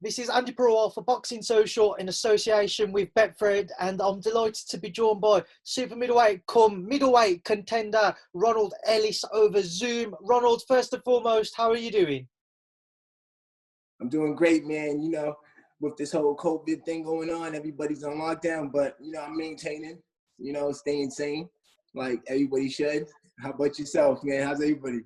This is Andi Purewal for Boxing Social in association with Betfred, and I'm delighted to be joined by super middleweight come middleweight contender Ronald Ellis over Zoom. Ronald, first and foremost, how are you doing? I'm doing great, man. With this whole COVID thing going on, everybody's on lockdown, but, I'm maintaining, staying sane like everybody should. How about yourself, man? How's everybody?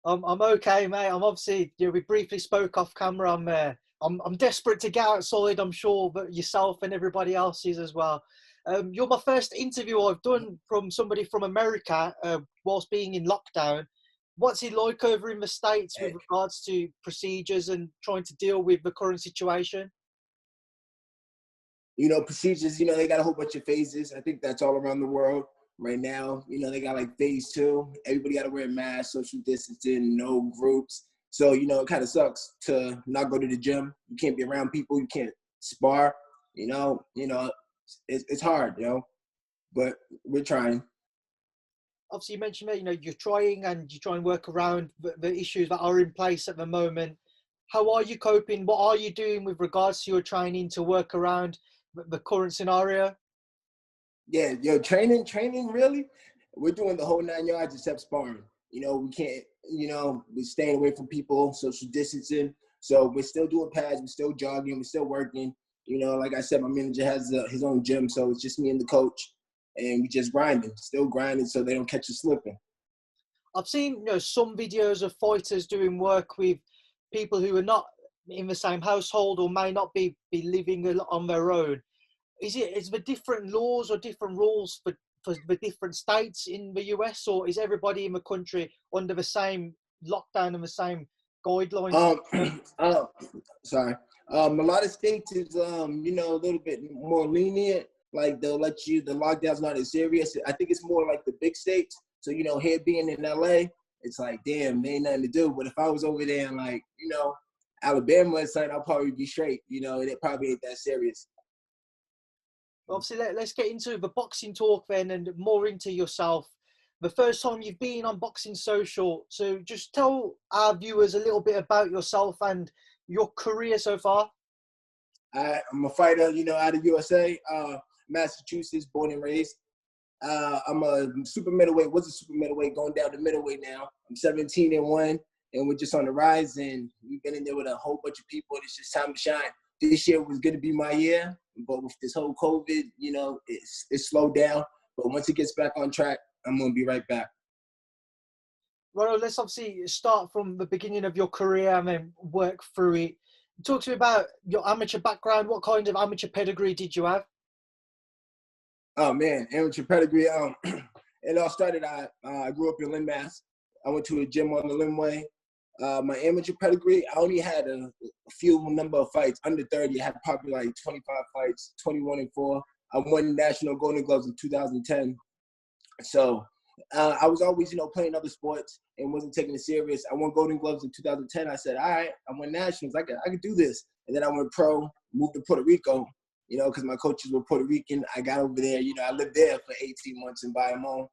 I'm okay, mate. I'm obviously, we briefly spoke off camera. I'm desperate to get outside, I'm sure, but yourself and everybody else is as well. You're my first interview I've done from somebody from America whilst being in lockdown. What's it like over in the States with regards to procedures and trying to deal with the current situation? Procedures, they got a whole bunch of phases. I think that's all around the world right now. They got like phase 2. Everybody got to wear masks, social distancing, no groups. So, it kind of sucks to not go to the gym. You can't be around people. You can't spar. It's hard, but we're trying. Obviously, you mentioned that, you're trying and you try and work around the issues that are in place at the moment. How are you coping? What are you doing with regards to your training to work around the current scenario? Yeah, training, really. We're doing the whole 9 yards except sparring. We can't, we're staying away from people, social distancing. So we're still doing pads, we're still jogging, we're still working. Like I said, my manager has his own gym, so it's just me and the coach. And we just still grinding so they don't catch us slipping. I've seen some videos of fighters doing work with people who are not in the same household or may not be living on their own. Is there different laws or different rules for the different states in the US, or is everybody in the country under the same lockdown and the same guidelines? Sorry. A lot of states is, a little bit more lenient. Like they'll let you, the lockdown's not as serious. I think it's more like the big states. So, here being in LA, it's like, damn, there ain't nothing to do. But if I was over there in like, Alabama or something, I'll probably be straight, and it probably ain't that serious. Obviously, let's get into the boxing talk then and more into yourself. The first time you've been on Boxing Social, so just tell our viewers a little bit about yourself and your career so far. I'm a fighter, out of USA, Massachusetts, born and raised. I'm a super middleweight, was a super middleweight, going down to middleweight now. I'm 17-1, and we're just on the rise, and we've been in there with a whole bunch of people. It's just time to shine. This year was going to be my year, but with this whole COVID, it's slowed down. But once it gets back on track, I'm going to be right back. Ronald, let's obviously start from the beginning of your career and then work through it. Talk to me about your amateur background. What kind of amateur pedigree did you have? Oh, man, amateur pedigree. It all started, I grew up in Lynn, Mass. I went to a gym on the Linway. My amateur pedigree, I only had a few number of fights, under 30. I had probably like 25 fights, 21-4. I won national Golden Gloves in 2010. So I was always, playing other sports and wasn't taking it serious. I won Golden Gloves in 2010. I said, all right, I won nationals. I could do this. And then I went pro, moved to Puerto Rico, because my coaches were Puerto Rican. I got over there, I lived there for 18 months in Bayamon,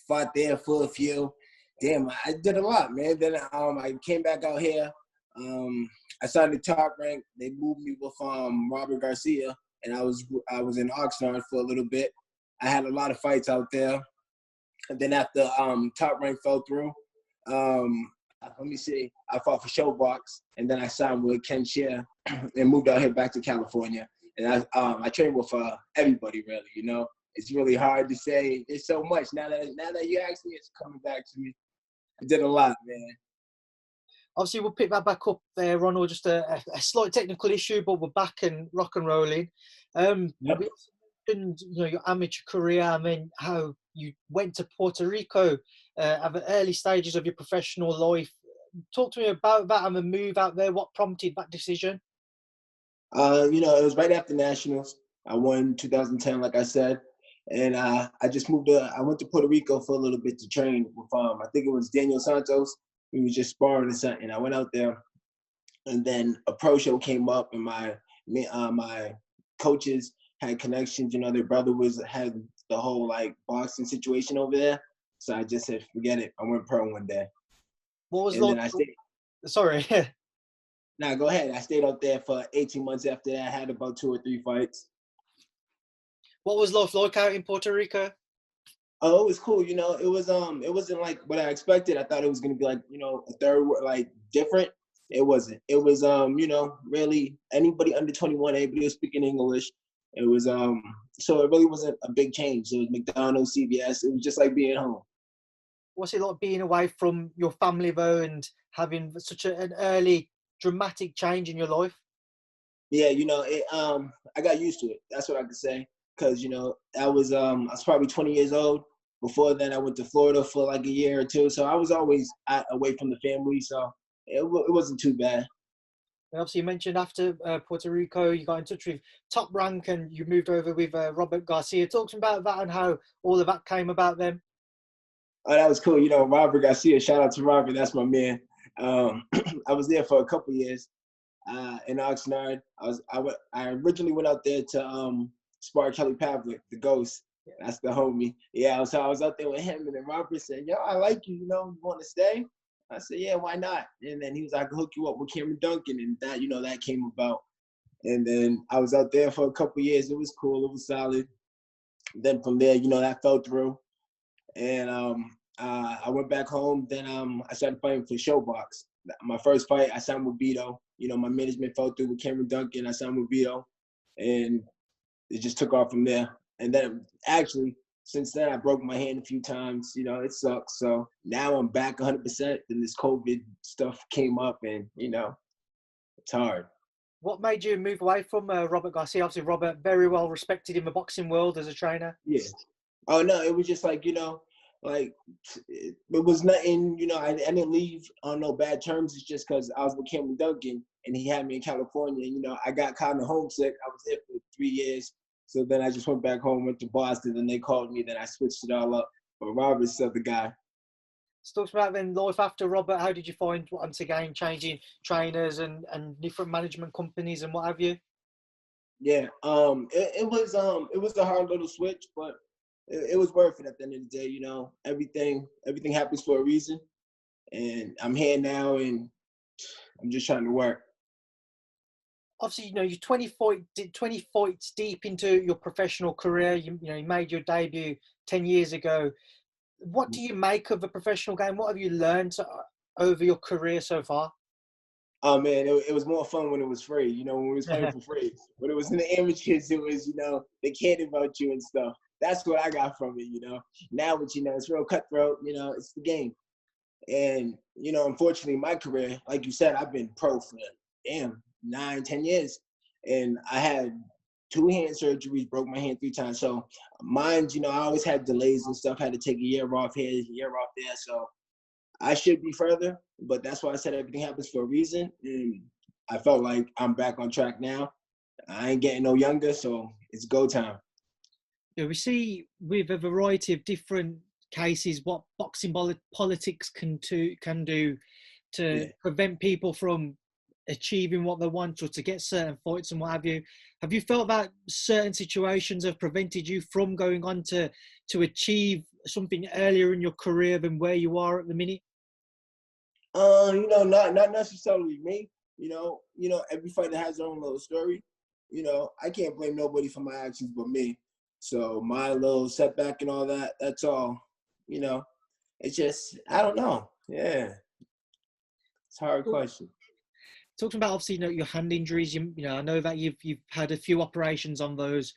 fought there for a few. Damn, I did a lot, man. Then I came back out here. I signed the Top Rank. They moved me with Robert Garcia, and I was in Oxnard for a little bit. I had a lot of fights out there. And then after Top Rank fell through, let me see, I fought for Showbox, and then I signed with Ken Shear and moved out here back to California. And I trained with everybody, really. It's really hard to say. There's so much. Now that you ask me, it's coming back to me. I did a lot, man. Obviously, we'll pick that back up there, Ronald. Just a slight technical issue, but we're back and rock and rolling. Yep. We mentioned, your amateur career. I mean, how you went to Puerto Rico at the early stages of your professional life. Talk to me about that and the move out there. What prompted that decision? It was right after nationals. I won 2010, like I said. And I just I went to Puerto Rico for a little bit to train with, I think it was Daniel Santos. We was just sparring or something. I went out there, and then a pro show came up, and my coaches had connections. Their brother had the whole like boxing situation over there. So I just said, forget it. I went pro one day. What was and then I stayed. Sorry. Nah, go ahead. I stayed up there for 18 months after that. I had about 2 or 3 fights. What was life like out in Puerto Rico? Oh, it was cool. It wasn't like what I expected. I thought it was gonna be like, a third like different. It wasn't. It was really anybody under 21 able to speak in English. It was so it really wasn't a big change. It was McDonald's, CVS. It was just like being home. What's it like being away from your family though, and having such an early dramatic change in your life? Yeah, I got used to it. That's what I could say. Cause I was probably 20 years old. Before then, I went to Florida for like a year or two. So I was always away from the family. So it wasn't too bad. And obviously, you mentioned after Puerto Rico, you got in touch with Top Rank and you moved over with Robert Garcia. Talk to me about that and how all of that came about then. Oh, that was cool. Robert Garcia. Shout out to Robert. That's my man. I was there for a couple years in Oxnard. I originally went out there to spar Kelly Pavlik, the Ghost. That's the homie. Yeah, so I was out there with him, and then Robert said, "Yo, I like you. You want to stay?" I said, "Yeah, why not?" And then he was like, "I can hook you up with Cameron Duncan," and that came about. And then I was out there for a couple years. It was cool. It was solid. Then from there, that fell through, and I went back home. Then I started fighting for Showbox. My first fight, I signed with Vito. My management fell through with Cameron Duncan. I signed with Vito, and it just took off from there. And then actually, since then, I broke my hand a few times. It sucks. So now I'm back 100%. Then this COVID stuff came up, and it's hard. What made you move away from Robert Garcia? Obviously, Robert, very well respected in the boxing world as a trainer. Yeah. Oh, no, it was just like, like it was nothing, I didn't leave on no bad terms. It's just because I was with Cameron Duncan and he had me in California. I got kind of homesick. I was there for 3 years. So then I just went back home, went to Boston, and they called me. Then I switched it all up. But Robert's the guy. So talk about then life after Robert. How did you find once again changing trainers and different management companies and what have you? Yeah, it was a hard little switch, but it was worth it at the end of the day. Everything happens for a reason, and I'm here now, and I'm just trying to work. Obviously, you're 20 fights deep into your professional career. You made your debut 10 years ago. What do you make of the professional game? What have you learned over your career so far? Oh man, it was more fun when it was free. When we was playing for free. When it was in the amateurs, it was they cared about you and stuff. That's what I got from it. Now it's real cutthroat. It's the game. And unfortunately, my career, like you said, I've been pro for 9-10 years, and I had 2 hand surgeries, broke my hand 3 times. So mine, I always had delays and stuff. Had to take a year off here, a year off there. So I should be further, but that's why I said everything happens for a reason. And I felt like I'm back on track now. I ain't getting no younger, so it's go time. We see with a variety of different cases what boxing politics can do to prevent people from achieving what they want or to get certain fights and what have you. Have you felt that certain situations have prevented you from going on to achieve something earlier in your career than where you are at the minute? Not necessarily me. Every fighter has their own little story. I can't blame nobody for my actions but me. So my little setback and all that, that's all. It's just, I don't know. Yeah. It's a hard question. Talking about obviously your hand injuries, I know that you've had a few operations on those.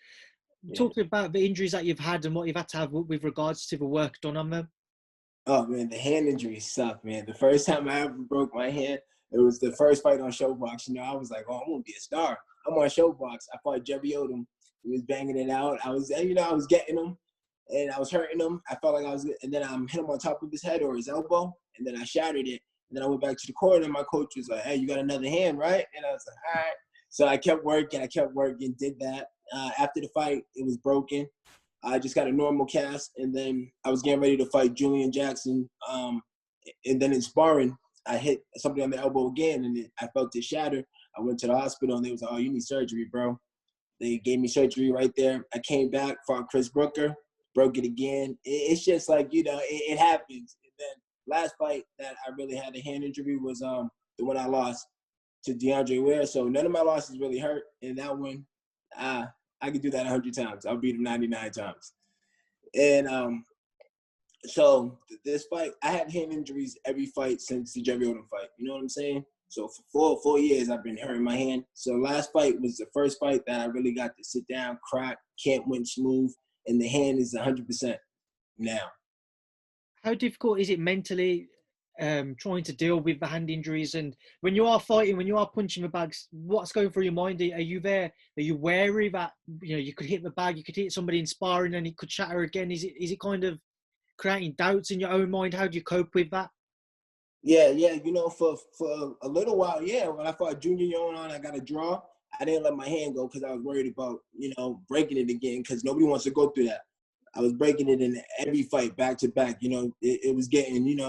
Yeah. Talking about the injuries that you've had and what you've had to have with regards to the work done on them. Oh man, the hand injuries suck, man. The first time I ever broke my hand, it was the first fight on Showbox. I was like, oh, I'm gonna be a star. I'm on Showbox. I fought Jerry Odom. He was banging it out. I was getting him, and I was hurting him. I felt like I was, and then I hit him on top of his head or his elbow, and then I shattered it. And then I went back to the corner, and my coach was like, "Hey, you got another hand, right?" And I was like, "All right." So I kept working, did that. After the fight, it was broken. I just got a normal cast, and then I was getting ready to fight Julian Jackson. And then in sparring, I hit something on the elbow again, and I felt it shatter. I went to the hospital, and they was like, "Oh, you need surgery, bro." They gave me surgery right there. I came back, fought Chris Brooker, broke it again. It's just like, it happens. And then last fight that I really had a hand injury was the one I lost. to DeAndre Ware. So none of my losses really hurt. And that one, I could do that 100 times. I'll beat him 99 times. And so this fight, I had hand injuries every fight since the Jerry Odom fight. You know what I'm saying? So for 4 years, I've been hurting my hand. So last fight was the first fight that I really got to sit down, crack, can't win smooth, and the hand is 100% now. How difficult is it mentally trying to deal with the hand injuries? And when you are fighting, when you are punching the bags, what's going through your mind? Are you there? Are you wary that you could hit the bag, you could hit somebody in sparring, and it could shatter again? Is it kind of creating doubts in your own mind? How do you cope with that? Yeah. For a little while, when I fought Junior Yon on, I got a draw. I didn't let my hand go because I was worried about, breaking it again, because nobody wants to go through that. I was breaking it in every fight, back to back. It was getting,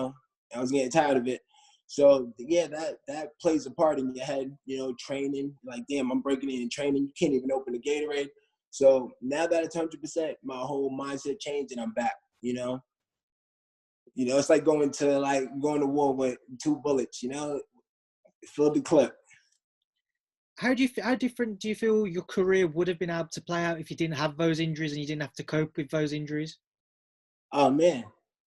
I was getting tired of it. So, that plays a part in your head, training. Like, damn, I'm breaking it in training. You can't even open the Gatorade. So now that it's 100%, my whole mindset changed and I'm back, it's like going to war with 2 bullets, fill the clip. How different do you feel your career would have been able to play out if you didn't have those injuries and you didn't have to cope with those injuries? Oh man,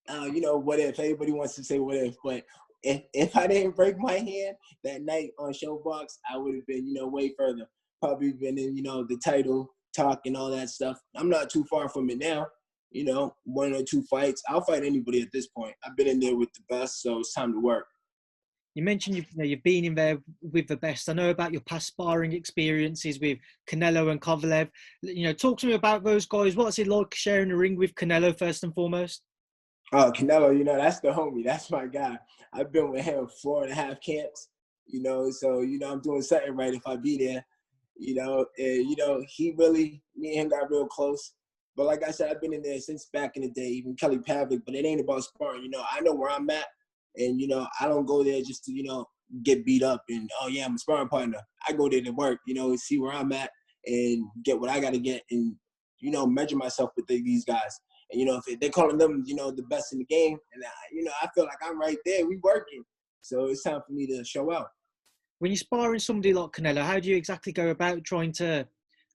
what if? Everybody wants to say what if, but if I didn't break my hand that night on Showbox, I would have been, way further. Probably been in, the title talk and all that stuff. I'm not too far from it now. 1 or 2 fights. I'll fight anybody at this point. I've been in there with the best, so it's time to work. You mentioned you've been in there with the best. I know about your past sparring experiences with Canelo and Kovalev. Talk to me about those guys. What's it like sharing a ring with Canelo first and foremost? Oh, Canelo, that's the homie. That's my guy. I've been with him 4.5 camps. So I'm doing something right if I be there. He really, me and him got real close. But like I said, I've been in there since back in the day, even Kelly Pavlik. But it ain't about sparring. I know where I'm at. And, I don't go there just to, get beat up and, oh, yeah, I'm a sparring partner. I go there to work, see where I'm at and get what I got to get and, measure myself with these guys. And, if they're calling them, the best in the game, and, I feel like I'm right there. We working. So it's time for me to show out. When you're sparring somebody like Canelo, how do you exactly go about trying to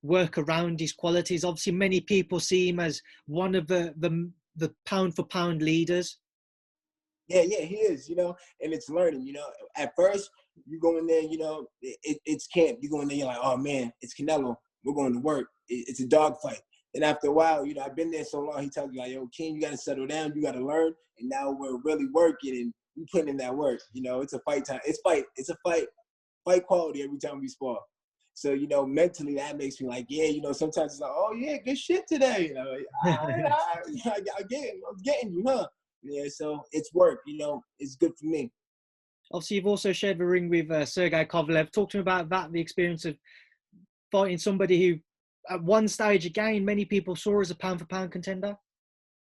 work around his qualities? Obviously, many people see him as one of the pound-for-pound leaders. Yeah, he is, and it's learning, At first, you go in there, it's camp. You go in there, you're like, oh, man, it's Canelo. We're going to work. It's a dogfight. And after a while, I've been there so long, he tells me, like, yo, King, you got to settle down. You got to learn. And now we're really working and we putting in that work. It's a fight time. It's a fight quality every time we spar. So, mentally that makes me like, yeah, sometimes it's like, oh, yeah, good shit today. Like, all right, I'm getting you, huh? Yeah, so it's work, it's good for me. Obviously, you've also shared the ring with Sergey Kovalev. Talk to me about that, the experience of fighting somebody who, at one stage, again, many people saw as a pound-for-pound contender.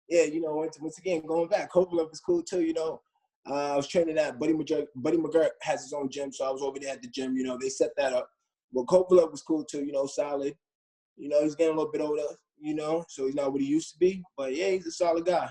Yeah, once again, going back, Kovalev was cool too, I was training at Buddy McGurk has his own gym, so I was over there at the gym, they set that up. But Kovalev was cool too, solid. He's getting a little bit older, so he's not what he used to be. But, yeah, he's a solid guy.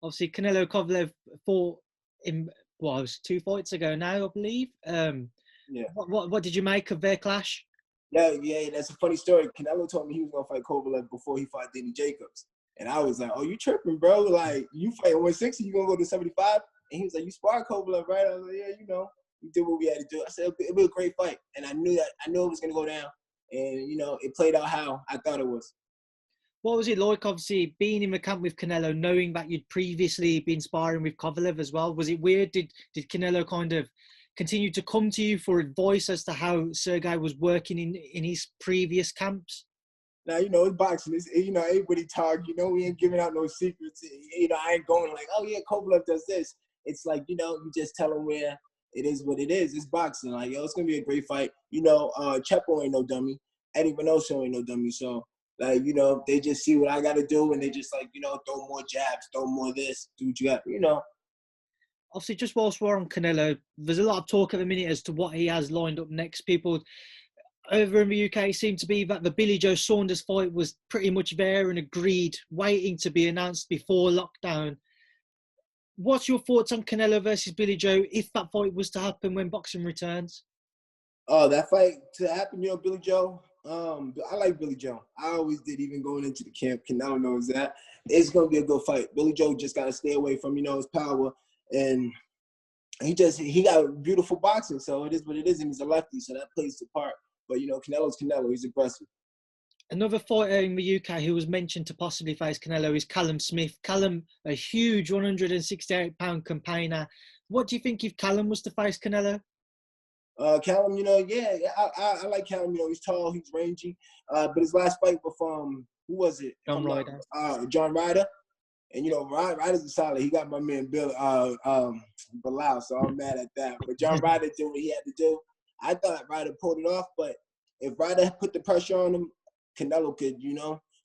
Obviously, Canelo Kovalev fought in, it was 2 fights ago now, I believe. Yeah. What did you make of their clash? Yeah, that's a funny story. Canelo told me he was going to fight Kovalev before he fought Danny Jacobs. And I was like, oh, you tripping, bro. Like, you fight 160, you going to go to 75? And he was like, you sparred Kovalev, right? I was like, yeah, we did what we had to do. I said, it'll be a great fight. And I knew it was going to go down. And, it played out how I thought it was. What was it like, obviously, being in the camp with Canelo, knowing that you'd previously been sparring with Kovalev as well? Was it weird? Did Canelo kind of continue to come to you for advice as to how Sergey was working in his previous camps? Now, it's boxing. It's, everybody talk. We ain't giving out no secrets. I ain't going like, oh, yeah, Kovalev does this. It's like, you just tell them where it is what it is. It's boxing. Like, it's going to be a great fight. Chepo ain't no dummy. Eddie Reynoso ain't no dummy. So, like, they just see what I got to do, and they just, like, throw more jabs, throw more this, do what you got, Obviously, just whilst we're on Canelo, there's a lot of talk at the minute as to what he has lined up next. People over in the UK seem to be that the Billy Joe Saunders fight was pretty much there and agreed, waiting to be announced before lockdown. What's your thoughts on Canelo versus Billy Joe if that fight was to happen when boxing returns? Oh, that fight to happen, Billy Joe. I like Billy Joe. I always did, even going into the camp. Canelo knows that. It's gonna be a good fight. Billy Joe just gotta stay away from, his power, and he got beautiful boxing. So it is what it is, and he's a lefty, so that plays the part. But Canelo's Canelo. He's aggressive. Another fighter in the UK who was mentioned to possibly face Canelo is Callum Smith. Callum, a huge 168-pound campaigner. What do you think if Callum was to face Canelo? Callum, I like Callum. He's tall, he's rangy. But his last fight with who was it? John Ryder. John Ryder. And Ryder's a solid. He got my man Bilal, so I'm mad at that. But John Ryder did what he had to do. I thought Ryder pulled it off, but if Ryder put the pressure on him, Canelo could,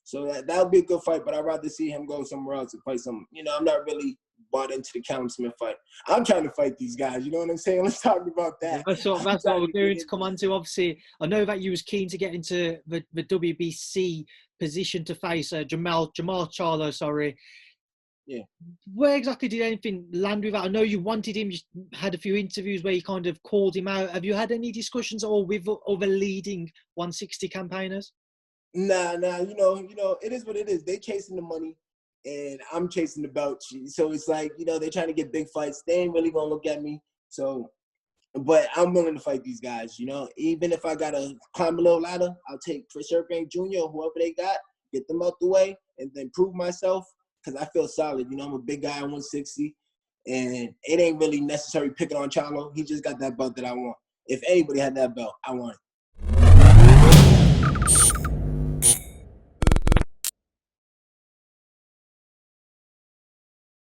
So that would be a good fight, but I'd rather see him go somewhere else and fight some. I'm not really bought into the Callum Smith fight. I'm trying to fight these guys. You know what I'm saying? Let's talk about that. That's what we're going to come on to. Obviously, I know that you was keen to get into the WBC position to face Jermall Charlo, sorry. Yeah. Where exactly did anything land with that? I know you wanted him. You had a few interviews where you kind of called him out. Have you had any discussions at all with other leading 160 campaigners? Nah. It is what it is. They chasing the money, and I'm chasing the belt. So it's like, they're trying to get big fights. They ain't really gonna look at me. So, but I'm willing to fight these guys. Even if I gotta climb a little ladder, I'll take Chris Eubank Jr. or whoever they got, get them out the way, and then prove myself. Because I feel solid. I'm a big guy at 160, and it ain't really necessary picking on Charlo. He just got that belt that I want. If anybody had that belt, I want it.